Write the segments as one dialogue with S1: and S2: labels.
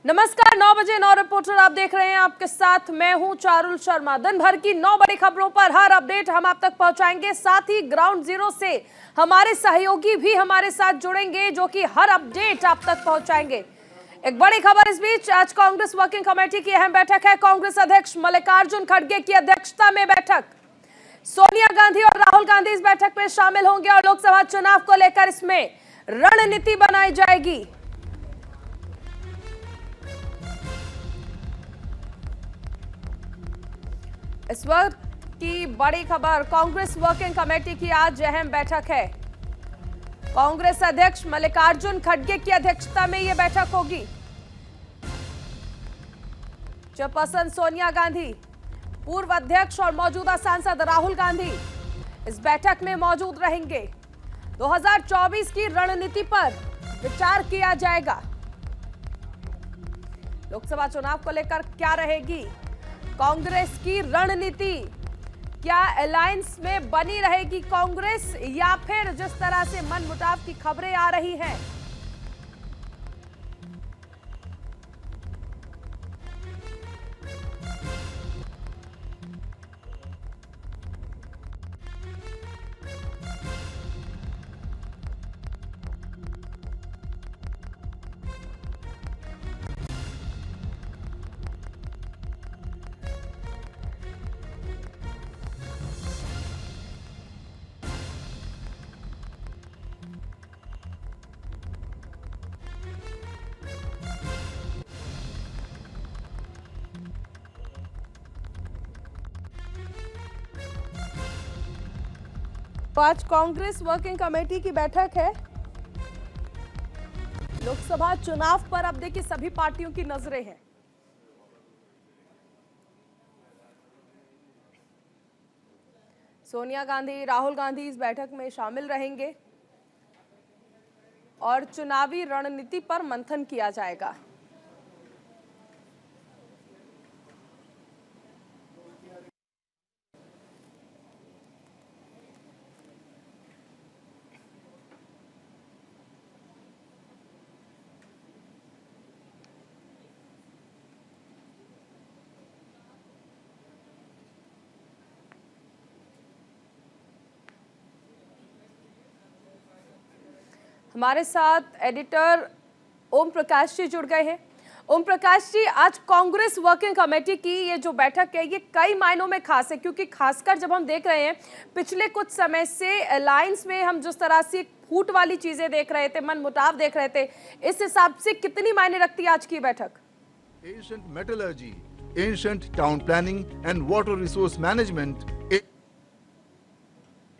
S1: नमस्कार, 9 बजे 9 रिपोर्टर आप देख रहे हैं। आपके साथ मैं हूं चारुल शर्मा। दिन भर की 9 बड़ी खबरों पर हर अपडेट हम आप तक पहुंचाएंगे। साथ ही ग्राउंड जीरो से हमारे सहयोगी भी हमारे साथ जुड़ेंगे, जो कि हर अपडेट आप तक पहुंचाएंगे। एक बड़ी खबर इस बीच, आज कांग्रेस वर्किंग कमेटी की अहम बैठक है। कांग्रेस अध्यक्ष मल्लिकार्जुन खड़गे की अध्यक्षता में बैठक। सोनिया गांधी और राहुल गांधी इस बैठक में शामिल होंगे और लोकसभा चुनाव को लेकर इसमें रणनीति बनाई जाएगी। इस वक्त की बड़ी खबर, कांग्रेस वर्किंग कमेटी की आज अहम बैठक है। कांग्रेस अध्यक्ष मल्लिकार्जुन खड़गे की अध्यक्षता में यह बैठक होगी। चेयरपर्सन सोनिया गांधी, पूर्व अध्यक्ष और मौजूदा सांसद राहुल गांधी इस बैठक में मौजूद रहेंगे। 2024 की रणनीति पर विचार किया जाएगा। लोकसभा चुनाव को लेकर क्या रहेगी कांग्रेस की रणनीति? क्या अलायंस में बनी रहेगी कांग्रेस, या फिर जिस तरह से मनमुटाव की खबरें आ रही हैं, तो आज कांग्रेस वर्किंग कमेटी की बैठक है। लोकसभा चुनाव पर अब देखिए सभी पार्टियों की नजरें हैं। सोनिया गांधी, राहुल गांधी इस बैठक में शामिल रहेंगे और चुनावी रणनीति पर मंथन किया जाएगा। हमारे साथ एडिटर ओम प्रकाश जी जुड़ गए हैं। ओम प्रकाश जी, आज कांग्रेस वर्किंग कमेटी की ये जो बैठक है, ये कई मायनों में खास है, क्योंकि खासकर जब हम देख रहे हैं पिछले कुछ समय से अलायंस में हम जिस तरह से फूट वाली चीजें देख रहे थे, मनमुटाव देख रहे थे, इस हिसाब से कितनी मायने रखती है आज की बैठक?
S2: Ancient metallurgy, ancient town planning and water resource management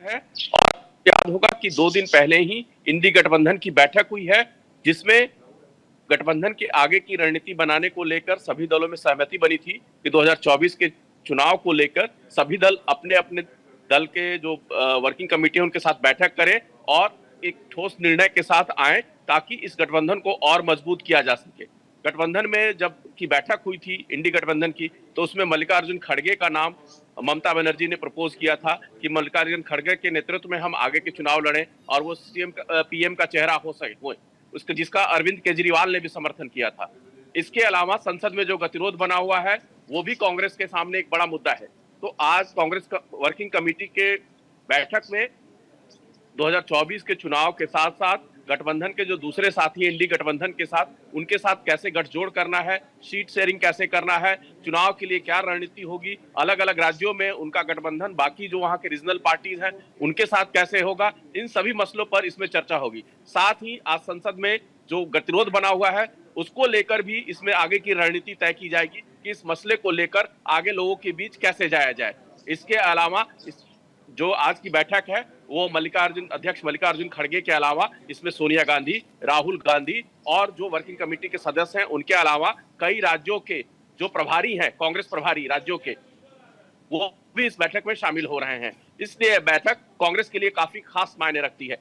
S3: है। और याद होगा कि 2 दिन पहले ही इंडी गठबंधन की बैठक हुई है, जिसमें गठबंधन के आगे की रणनीति बनाने को लेकर सभी दलों में सहमति बनी थी कि 2024 के चुनाव को लेकर सभी दल अपने अपने दल के जो वर्किंग कमेटी है उनके साथ बैठक करें और एक ठोस निर्णय के साथ आए, ताकि इस गठबंधन को और मजबूत किया जा सके। गठबंधन में जब की बैठक हुई थी इंडी गठबंधन की, तो उसमें मल्लिकार्जुन खड़गे का नाम ममता बनर्जी ने प्रपोज किया था कि मल्लिकार्जुन खड़गे के नेतृत्व में हम आगे के चुनाव लड़ें और वो पीएम का चेहरा हो सके, उसके जिसका अरविंद केजरीवाल ने भी समर्थन किया था। इसके अलावा संसद में जो गतिरोध बना हुआ है वो भी कांग्रेस के सामने एक बड़ा मुद्दा है। तो आज कांग्रेस वर्किंग कमेटी के बैठक में 2024 के चुनाव के साथ साथ गठबंधन के जो दूसरे साथी हैं इंडी गठबंधन के साथ, उनके साथ कैसे गठजोड़ करना है, सीट शेयरिंग कैसे करना है, चुनाव के लिए क्या रणनीति होगी, अलग अलग राज्यों में उनका गठबंधन बाकी जो वहां के रीजनल पार्टीज हैं उनके साथ कैसे होगा, इन सभी मसलों पर इसमें चर्चा होगी। साथ ही आज संसद में जो गतिरोध बना हुआ है उसको लेकर भी इसमें आगे की रणनीति तय की जाएगी कि इस मसले को लेकर आगे लोगों के बीच कैसे जाया जाए। इसके अलावा जो आज की बैठक है वो अध्यक्ष मल्लिकार्जुन खड़गे के अलावा इसमें सोनिया गांधी, राहुल गांधी और जो वर्किंग कमेटी के सदस्य हैं उनके अलावा कई राज्यों के जो प्रभारी हैं, कांग्रेस प्रभारी राज्यों के, वो भी इस बैठक में शामिल हो रहे हैं। इसलिए बैठक कांग्रेस के लिए काफी खास मायने रखती है।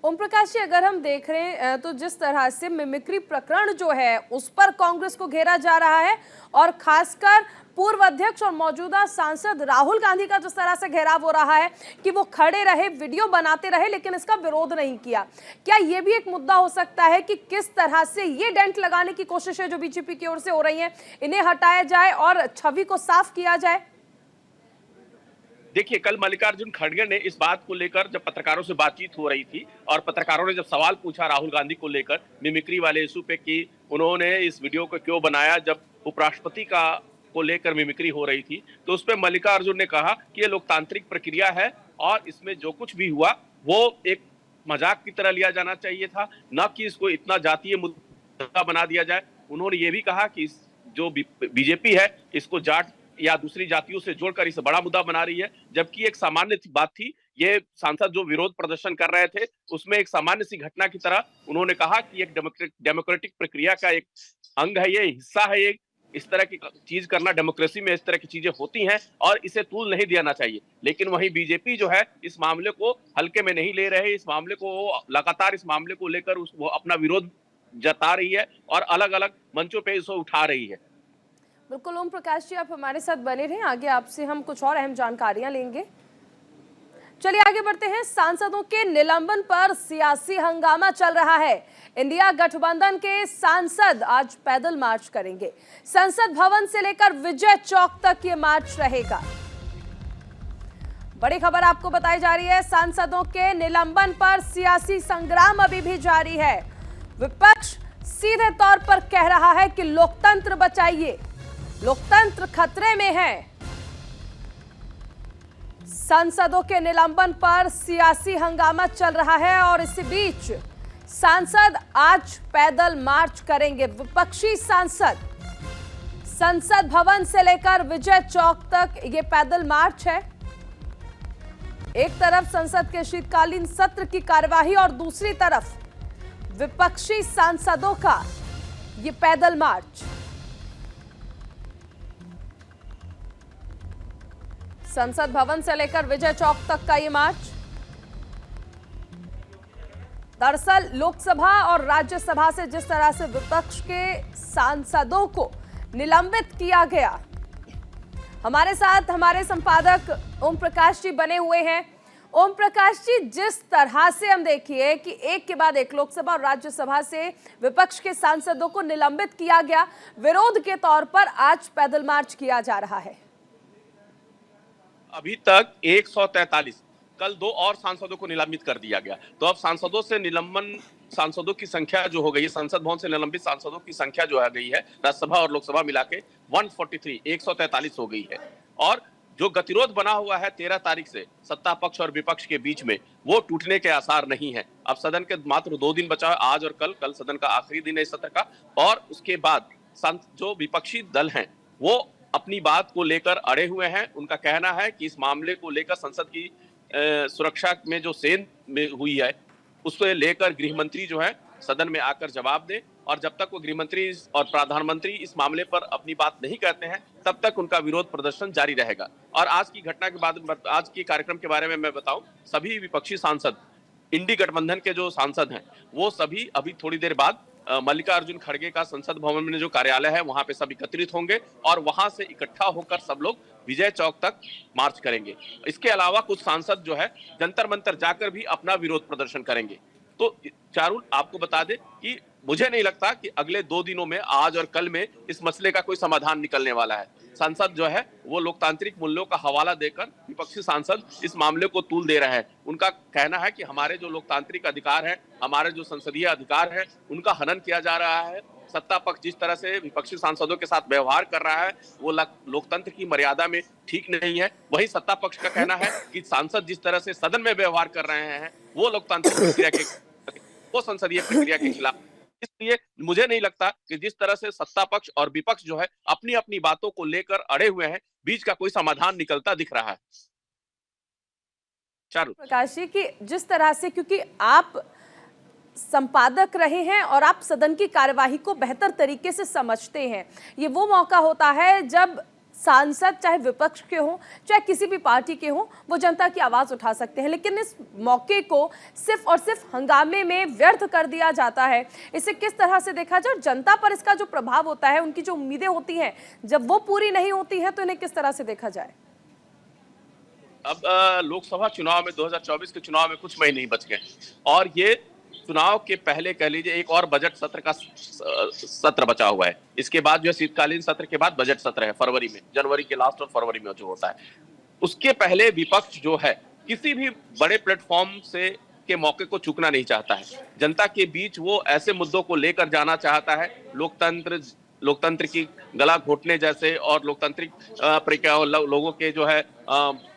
S1: ओम प्रकाश जी, अगर हम देख रहे हैं तो जिस तरह से मिमिक्री प्रकरण जो है उस पर कांग्रेस को घेरा जा रहा है और खासकर पूर्व अध्यक्ष और मौजूदा सांसद राहुल गांधी का जिस तरह से घेराव हो रहा है कि वो खड़े रहे, वीडियो बनाते रहे, लेकिन इसका विरोध नहीं किया, क्या ये भी एक मुद्दा हो सकता है कि किस तरह से ये डेंट लगाने की कोशिशें जो बीजेपी की ओर से हो रही हैं, इन्हें हटाया जाए और छवि को साफ किया जाए?
S3: देखिए, कल मल्लिकार्जुन खड़गे ने इस बात को लेकर जब पत्रकारों से बातचीत हो रही थी और पत्रकारों ने जब सवाल पूछा राहुल गांधी को लेकर मिमिक्री वाले इशू पे कि उन्होंने इस वीडियो को क्यों बनाया जब उपराष्ट्रपति का को लेकर मिमिक्री हो रही थी, तो उस पर मल्लिकार्जुन ने कहा कि ये लोकतांत्रिक प्रक्रिया है और इसमें जो कुछ भी हुआ वो एक मजाक की तरह लिया जाना चाहिए था, न कि इसको इतना जातीय मुद्दा बना दिया जाए। उन्होंने ये भी कहा कि जो बीजेपी है इसको जाट या दूसरी जातियों से जोड़कर इसे बड़ा मुद्दा बना रही है, जबकि एक सामान्य बात थी। ये सांसद जो विरोध प्रदर्शन कर रहे थे उसमें एक सामान्य सी घटना की तरह उन्होंने कहा कि एक डेमोक्रेटिक प्रक्रिया का एक अंग है, ये हिस्सा है, ये इस तरह की चीज करना, डेमोक्रेसी में इस तरह की चीजें होती हैं और इसे तूल नहीं देना चाहिए। लेकिन वहीं बीजेपी जो है इस मामले को हल्के में नहीं ले रहे, इस मामले को लगातार इस मामले को लेकर वो अपना विरोध जता रही है और अलग अलग मंचों पे इसे उठा रही है।
S1: बिल्कुल ओम प्रकाश जी, आप हमारे साथ बने रहें, आगे आपसे हम कुछ और अहम जानकारियां लेंगे। चलिए आगे बढ़ते हैं। सांसदों के निलंबन पर सियासी हंगामा चल रहा है। इंडिया गठबंधन के सांसद आज पैदल मार्च करेंगे। संसद भवन से लेकर विजय चौक तक ये मार्च रहेगा। बड़ी खबर आपको बताई जा रही है, सांसदों के निलंबन पर सियासी संग्राम अभी भी जारी है। विपक्ष सीधे तौर पर कह रहा है कि लोकतंत्र बचाइए, लोकतंत्र खतरे में है। सांसदों के निलंबन पर सियासी हंगामा चल रहा है और इसी बीच सांसद आज पैदल मार्च करेंगे। विपक्षी सांसद संसद भवन से लेकर विजय चौक तक ये पैदल मार्च है। एक तरफ संसद के शीतकालीन सत्र की कार्यवाही और दूसरी तरफ विपक्षी सांसदों का ये पैदल मार्च। संसद भवन से लेकर विजय चौक तक का ये मार्च दरअसल लोकसभा और राज्यसभा से जिस तरह से विपक्ष के सांसदों को निलंबित किया गया, हमारे साथ हमारे संपादक ओम प्रकाश जी बने हुए हैं। ओम प्रकाश जी, जिस तरह से हम देखिए कि एक के बाद एक लोकसभा और राज्यसभा से विपक्ष के सांसदों को निलंबित किया गया, विरोध के तौर पर आज पैदल मार्च किया जा रहा है।
S3: अभी तक 143, कल 2 और सांसदों को निलंबित कर दिया गया। तो अब सांसदों से निलंबन सांसदों की संख्या जो हो गई है, संसद भवन से निलंबित सांसदों की संख्या जो आ गई है राज्यसभा और लोकसभा मिला के 143 हो गई है। और जो गतिरोध बना हुआ है 13 तारीख से सत्ता पक्ष और विपक्ष के बीच में, वो टूटने के आसार नहीं है। अब सदन के मात्र 2 दिन बचा है, आज और कल सदन का आखिरी दिन है इस सत्र का। और उसके बाद जो विपक्षी दल हैं वो अपनी बात को लेकर अड़े हुए हैं। उनका कहना है कि इस मामले को लेकर संसद की सुरक्षा में जो सेंध में हुई है उसको लेकर गृह मंत्री जो है सदन में आकर जवाब दें, और जब तक वो गृह मंत्री और प्रधानमंत्री इस मामले पर अपनी बात नहीं कहते हैं तब तक उनका विरोध प्रदर्शन जारी रहेगा। और आज की घटना के बाद, आज के कार्यक्रम के बारे में मैं बताऊं, सभी विपक्षी सांसद, इंडी गठबंधन के जो सांसद हैं वो सभी अभी थोड़ी देर बाद मल्लिकार्जुन खड़गे का संसद भवन में जो कार्यालय है वहां पे सब एकत्रित होंगे और वहां से इकट्ठा होकर सब लोग विजय चौक तक मार्च करेंगे। इसके अलावा कुछ सांसद जो है जंतर मंतर जाकर भी अपना विरोध प्रदर्शन करेंगे। तो चारुल, आपको बता दें कि मुझे नहीं लगता कि अगले 2 दिनों में, आज और कल में, इस मसले का कोई समाधान निकलने वाला है। सांसद जो है वो लोकतांत्रिक मूल्यों का हवाला देकर विपक्षी सांसद इस मामले को तूल दे रहे हैं। उनका कहना है कि हमारे जो लोकतांत्रिक अधिकार है, हमारे जो संसदीय अधिकार है, उनका हनन किया जा रहा है। सत्ता पक्ष जिस तरह से विपक्षी सांसदों के साथ व्यवहार कर रहा है वो लोकतंत्र की मर्यादा में ठीक नहीं है। वहीं सत्ता पक्ष का कहना है कि सांसद जिस तरह से सदन में व्यवहार कर रहे हैं वो लोकतांत्रिक प्रक्रिया के, वो संसदीय प्रक्रिया के खिलाफ। इसलिए मुझे नहीं लगता कि जिस तरह से सत्ता पक्ष और विपक्ष जो है अपनी अपनी बातों को लेकर अड़े हुए हैं, बीच का कोई समाधान निकलता दिख रहा है। चारू
S1: प्रकाश जी, कि जिस तरह से, क्योंकि आप संपादक रहे हैं और आप सदन की कार्यवाही को बेहतर तरीके से समझते हैं, ये वो मौका होता है जब सांसद चाहे विपक्ष के हों चाहे किसी भी पार्टी के हों, वो जनता की आवाज उठा सकते हैं, लेकिन इस मौके को सिर्फ और सिर्फ हंगामे में व्यर्थ कर दिया जाता है। इसे किस तरह से देखा जाए और जनता पर इसका जो प्रभाव होता है, उनकी जो उम्मीदें होती हैं, जब वो पूरी नहीं होती हैं तो इन्हें किस तरह से देखा जाए?
S3: अब लोकसभा चुनाव में 2024 के चुनाव में कुछ महीने ही बच गए और ये चुनाव के पहले कह लीजिए एक और बजट सत्र का सत्र बचा हुआ है। इसके बाद जो है शीतकालीन सत्र के बाद बजट सत्र है फरवरी में, जनवरी के लास्ट और फरवरी में जो होता है। उसके पहले विपक्ष जो है किसी भी बड़े प्लेटफॉर्म से के मौके को चूकना नहीं चाहता है। जनता के बीच वो ऐसे मुद्दों को लेकर जाना चाहता है, लोकतंत्र की गला घोटने जैसे और लोकतांत्रिक प्रक्रिया लोगों के जो है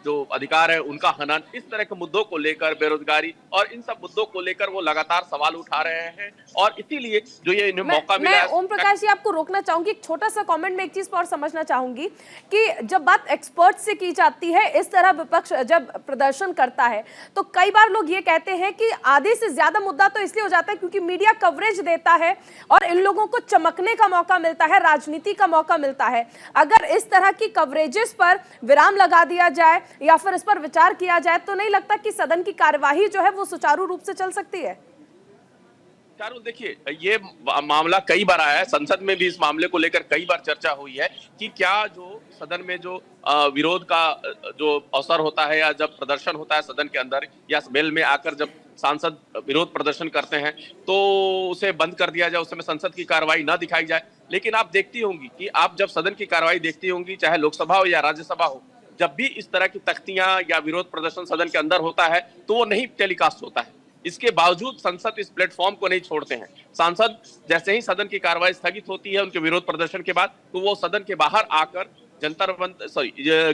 S3: जो अधिकार है उनका हनन, इस तरह के मुद्दों को लेकर, बेरोजगारी और इन सब मुद्दों को लेकर वो लगातार सवाल उठा रहे हैं और इसीलिए जो ये इन्हें मौका मिला है।
S1: ओम प्रकाश जी, आपको रोकना चाहूंगी, एक छोटा सा कमेंट में एक चीज और समझना चाहूंगी कि जब बात एक्सपर्ट से की जाती है, इस तरह विपक्ष जब प्रदर्शन करता है तो कई बार लोग ये कहते हैं कि आधे से ज्यादा मुद्दा तो इसलिए हो जाता है क्योंकि मीडिया कवरेज देता है और इन लोगों को चमकने का मौका मिलता है, राजनीति का मौका मिलता है। अगर इस तरह की कवरेजेस पर विराम लगा दिया जाए या फिर इस पर विचार किया जाए तो नहीं लगता कि सदन की कार्यवाही जो है वो सुचारू रूप से चल सकती है?
S3: देखिए, ये मामला कई बार आया है, संसद में भी इस मामले को लेकर कई बार चर्चा हुई है कि क्या जो सदन में जो विरोध का जो अवसर होता है या जब प्रदर्शन होता है सदन के अंदर या मेल में आकर जब सांसद विरोध प्रदर्शन करते हैं तो उसे बंद कर दिया जाए, उस समय संसद की कार्रवाई ना दिखाई जाए। लेकिन आप देखती होंगी कि आप जब सदन की कार्रवाई देखती होंगी, चाहे लोकसभा हो या राज्यसभा हो, जब भी इस तरह की तख्तियां या विरोध प्रदर्शन सदन के अंदर होता है तो वो नहीं टेलीकास्ट होता है। इसके बावजूद संसद इस प्लेटफॉर्म को नहीं छोड़ते हैं। सांसद जैसे ही सदन की कार्रवाई स्थगित होती है उनके विरोध प्रदर्शन के बाद, तो वो सदन के बाहर आकर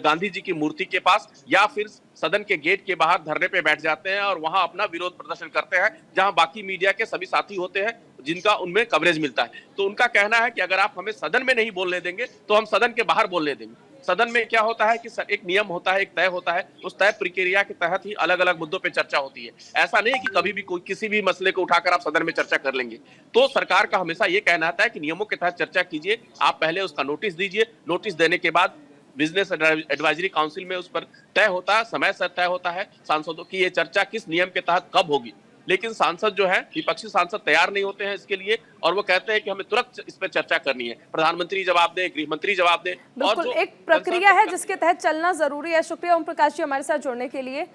S3: गांधी जी की मूर्ति के पास या फिर सदन के गेट के बाहर धरने पे बैठ जाते हैं और वहां अपना विरोध प्रदर्शन करते हैं, जहां बाकी मीडिया के सभी साथी होते हैं जिनका उनमें कवरेज मिलता है। तो उनका कहना है कि अगर आप हमें सदन में नहीं बोलने देंगे तो हम सदन के बाहर बोलने देंगे। सदन में क्या होता है कि एक नियम होता है, एक तय होता है, उस तय प्रक्रिया के तहत ही अलग अलग मुद्दों पे चर्चा होती है। ऐसा नहीं कि कभी भी कोई किसी भी मसले को उठाकर आप सदन में चर्चा कर लेंगे। तो सरकार का हमेशा ये कहना आता है कि नियमों के तहत चर्चा कीजिए, आप पहले उसका नोटिस दीजिए, नोटिस देने के बाद बिजनेस एडवाइजरी काउंसिल में उस पर तय होता है, समय से तय होता है सांसदों की ये चर्चा किस नियम के तहत कब होगी। लेकिन सांसद जो है, विपक्षी सांसद तैयार नहीं होते हैं इसके लिए और वो कहते हैं कि हमें तुरंत इस पर चर्चा करनी है, प्रधानमंत्री जवाब दें, गृह मंत्री जवाब दें।
S1: बिल्कुल, एक प्रक्रिया है जिसके तहत चलना जरूरी है। शुक्रिया ओम प्रकाश जी हमारे साथ जुड़ने के लिए।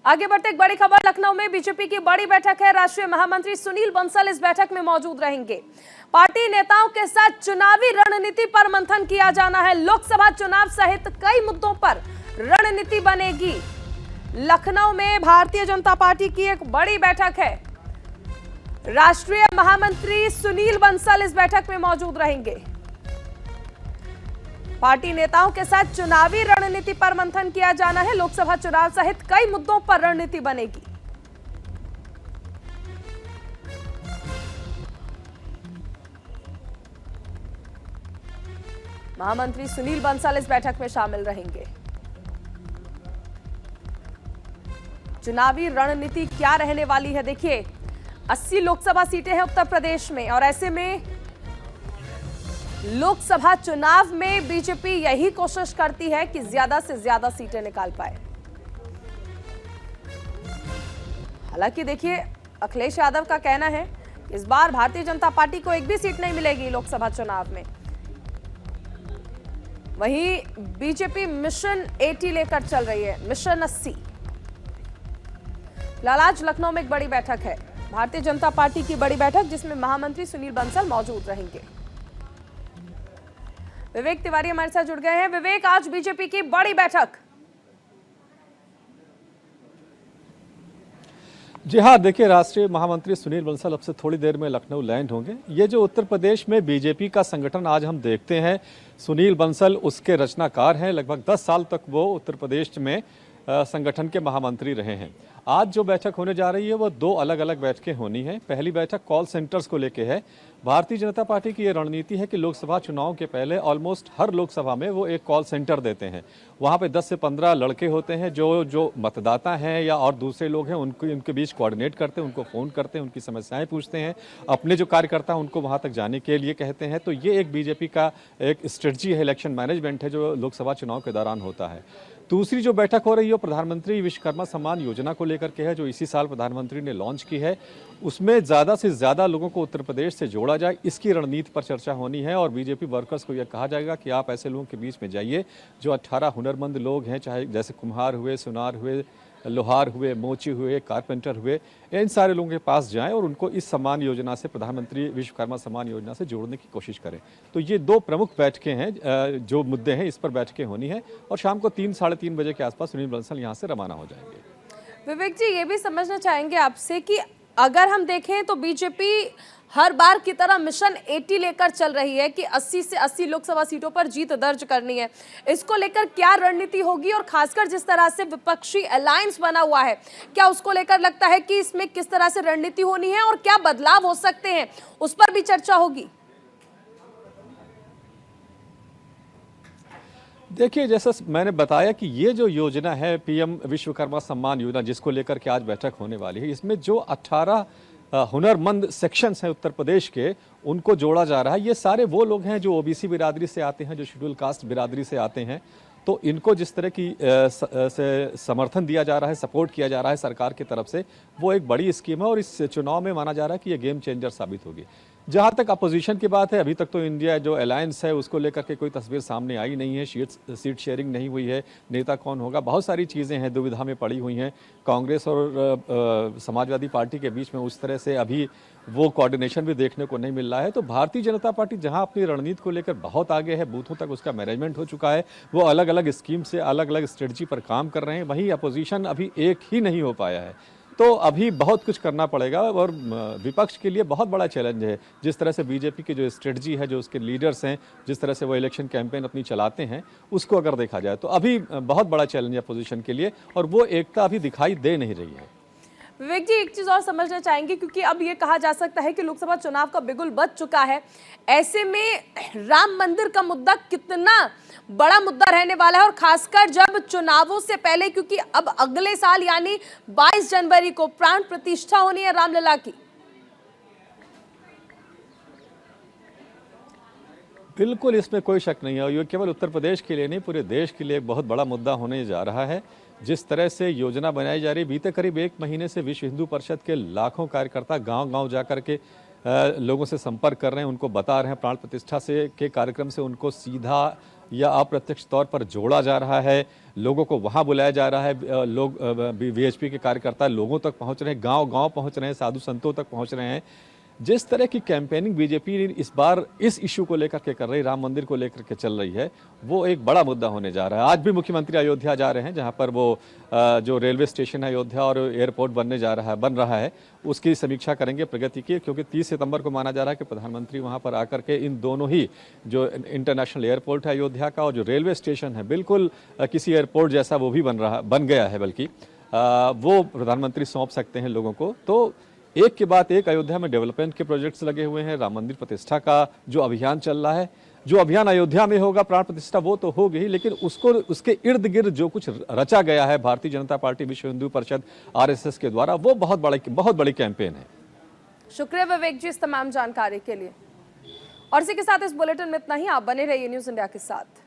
S1: आगे बढ़ते एक बड़ी खबर, लखनऊ में बीजेपी की बड़ी बैठक है। राष्ट्रीय महामंत्री सुनील बंसल इस बैठक में मौजूद रहेंगे। पार्टी नेताओं के साथ चुनावी रणनीति पर मंथन किया जाना है। लोकसभा चुनाव सहित कई मुद्दों पर रणनीति बनेगी। लखनऊ में भारतीय जनता पार्टी की एक बड़ी बैठक है। राष्ट्रीय महामंत्री सुनील बंसल इस बैठक में मौजूद रहेंगे। पार्टी नेताओं के साथ चुनावी रणनीति पर मंथन किया जाना है। लोकसभा चुनाव सहित कई मुद्दों पर रणनीति बनेगी। महामंत्री सुनील बंसल इस बैठक में शामिल रहेंगे। चुनावी रणनीति क्या रहने वाली है? देखिए, 80 लोकसभा सीटें हैं उत्तर प्रदेश में और ऐसे में लोकसभा चुनाव में बीजेपी यही कोशिश करती है कि ज्यादा से ज्यादा सीटें निकाल पाए। हालांकि देखिए, अखिलेश यादव का कहना है इस बार भारतीय जनता पार्टी को एक भी सीट नहीं मिलेगी लोकसभा चुनाव में। वहीं बीजेपी मिशन 80 लेकर चल रही है, मिशन 80। आज लखनऊ में एक बड़ी बैठक है, भारतीय जनता पार्टी की बड़ी बैठक, जिसमें महामंत्री सुनील बंसल मौजूद रहेंगे। विवेक तिवारी हमारे साथ जुड़ गए हैं। विवेक, आज बीजेपी की बड़ी बैठक।
S4: जी हाँ, देखिए, राष्ट्रीय महामंत्री सुनील बंसल अब से थोड़ी देर में लखनऊ लैंड होंगे। ये जो उत्तर प्रदेश में बीजेपी का संगठन आज हम देखते हैं, सुनील बंसल उसके रचनाकार हैं। लगभग 10 साल तक वो उत्तर प्रदेश में संगठन के महामंत्री रहे हैं। आज जो बैठक होने जा रही है वो दो अलग अलग बैठकें होनी है। पहली बैठक कॉल सेंटर्स को लेके है। भारतीय जनता पार्टी की ये रणनीति है कि लोकसभा चुनाव के पहले ऑलमोस्ट हर लोकसभा में वो एक कॉल सेंटर देते हैं। वहाँ पे 10 से 15 लड़के होते हैं जो मतदाता हैं या और दूसरे लोग हैं, उनके बीच कोऑर्डिनेट करते हैं, उनको फ़ोन करते हैं, उनकी समस्याएं पूछते हैं, अपने जो कार्यकर्ता हैं उनको वहाँ तक जाने के लिए कहते हैं। तो ये एक बीजेपी का एक स्ट्रेटजी है, इलेक्शन मैनेजमेंट है जो लोकसभा चुनाव के दौरान होता है। दूसरी जो बैठक हो रही है प्रधानमंत्री विश्वकर्मा सम्मान योजना को लेकर के है, जो इसी साल प्रधानमंत्री ने लॉन्च की है। उसमें ज़्यादा से ज़्यादा लोगों को उत्तर प्रदेश से जोड़ा जाए, इसकी रणनीति पर चर्चा होनी है। और बीजेपी वर्कर्स को यह कहा जाएगा कि आप ऐसे लोगों के बीच में जाइए जो 18 हुनरमंद लोग हैं, चाहे जैसे कुम्हार हुए, सुनार हुए, लोहार हुए, मोची हुए, कारपेंटर हुए, इन सारे लोगों के पास जाएं और उनको इस सम्मान योजना से, प्रधानमंत्री विश्वकर्मा सम्मान योजना से जोड़ने की कोशिश करें। तो ये दो प्रमुख बैठकें हैं, जो मुद्दे हैं इस पर बैठकें होनी है। और शाम को 3 साढ़े 3 बजे के आसपास सुनील बंसल यहाँ से रवाना हो जाएंगे।
S1: विवेक जी, ये भी समझना चाहेंगे आपसे कि अगर हम देखें तो बीजेपी हर बार की तरह मिशन 80 लेकर चल रही है कि 80 से 80 लोकसभा सीटों पर जीत दर्ज करनी है। इसको लेकर क्या रणनीति होगी, और खासकर जिस तरह से विपक्षी अलायंस बना हुआ है, क्या उसको लेकर लगता है कि इसमें किस तरह से रणनीति होनी है और क्या बदलाव हो सकते हैं, उस पर भी चर्चा होगी?
S4: देखिए, जैसा मैंने बताया कि ये जो योजना है पीएम विश्वकर्मा सम्मान योजना, जिसको लेकर के आज बैठक होने वाली है, इसमें जो 18 हुनरमंद सेक्शंस हैं उत्तर प्रदेश के, उनको जोड़ा जा रहा है। ये सारे वो लोग हैं जो ओबीसी बिरादरी से आते हैं, जो शेड्यूल कास्ट बिरादरी से आते हैं। तो इनको जिस तरह की से समर्थन दिया जा रहा है, सपोर्ट किया जा रहा है सरकार की तरफ से, वो एक बड़ी स्कीम है और इस चुनाव में माना जा रहा है कि ये गेम चेंजर साबित होगी। जहाँ तक अपोजिशन की बात है, अभी तक तो इंडिया जो अलायंस है उसको लेकर के कोई तस्वीर सामने आई नहीं है, सीट शेयरिंग नहीं हुई है, नेता कौन होगा, बहुत सारी चीज़ें हैं दुविधा में पड़ी हुई हैं। कांग्रेस और समाजवादी पार्टी के बीच में उस तरह से अभी वो कोऑर्डिनेशन भी देखने को नहीं मिल रहा है। तो भारतीय जनता पार्टी जहां अपनी रणनीति को लेकर बहुत आगे है, बूथों तक उसका मैनेजमेंट हो चुका है, वो अलग अलग स्कीम से, अलग अलग स्ट्रेटजी पर काम कर रहे हैं, वहीं अपोजिशन अभी एक ही नहीं हो पाया है। तो अभी बहुत कुछ करना पड़ेगा और विपक्ष के लिए बहुत बड़ा चैलेंज है। जिस तरह से बीजेपी की जो स्ट्रेटजी है, जो उसके लीडर्स हैं, जिस तरह से वो इलेक्शन कैंपेन अपनी चलाते हैं, उसको अगर देखा जाए तो अभी बहुत बड़ा चैलेंज है अपोजिशन के लिए, और वो एकता अभी दिखाई दे नहीं रही है।
S1: विवेक जी, एक चीज और समझना चाहेंगे, क्योंकि अब ये कहा जा सकता है कि लोकसभा चुनाव का बिगुल बज चुका है, ऐसे में राम मंदिर का मुद्दा कितना बड़ा मुद्दा रहने वाला है, और खासकर जब चुनावों से पहले, क्योंकि अब अगले साल यानी 22 जनवरी को प्राण प्रतिष्ठा होनी है रामलला की।
S4: बिल्कुल, इसमें कोई शक नहीं है, और ये केवल उत्तर प्रदेश के लिए नहीं, पूरे देश के लिए एक बहुत बड़ा मुद्दा होने जा रहा है। जिस तरह से योजना बनाई जा रही, बीते करीब 1 महीने से विश्व हिंदू परिषद के लाखों कार्यकर्ता गांव-गांव जाकर के लोगों से संपर्क कर रहे हैं, उनको बता रहे हैं, प्राण प्रतिष्ठा से के कार्यक्रम से उनको सीधा या अप्रत्यक्ष तौर पर जोड़ा जा रहा है, लोगों को वहां बुलाया जा रहा है। लोग वीएचपी के कार्यकर्ता लोगों तक पहुंच रहे हैं, गांव-गांव पहुंच रहे हैं, साधु संतों तक पहुंच रहे हैं। जिस तरह की कैंपेनिंग बीजेपी इस बार इस इशू को लेकर के कर रही, राम मंदिर को लेकर के चल रही है, वो एक बड़ा मुद्दा होने जा रहा है। आज भी मुख्यमंत्री अयोध्या जा रहे हैं, जहां पर वो जो रेलवे स्टेशन है अयोध्या और एयरपोर्ट बन रहा है, उसकी समीक्षा करेंगे, प्रगति की, क्योंकि 30 सितंबर को माना जा रहा है कि प्रधानमंत्री वहां पर आकर के इन दोनों ही, जो इंटरनेशनल एयरपोर्ट है अयोध्या का और जो रेलवे स्टेशन है, बिल्कुल किसी एयरपोर्ट जैसा वो भी बन गया है, बल्कि वो प्रधानमंत्री सौंप सकते हैं लोगों को। तो एक के बाद एक अयोध्या में डेवलपमेंट के प्रोजेक्ट्स लगे हुए हैं, राम मंदिर प्रतिष्ठा का जो अभियान चल रहा है, जो अभियान अयोध्या में होगा प्राण प्रतिष्ठा वो तो होगी ही, लेकिन उसके इर्द गिर्द जो कुछ रचा गया है भारतीय जनता पार्टी, विश्व हिंदू परिषद, आरएसएस के द्वारा, वो बहुत बड़ी कैंपेन है।
S1: शुक्रिया विवेक जी इस तमाम जानकारी के लिए। और इसी के साथ इस बुलेटिन में इतना ही। आप बने रहिए न्यूज़ इंडिया के साथ।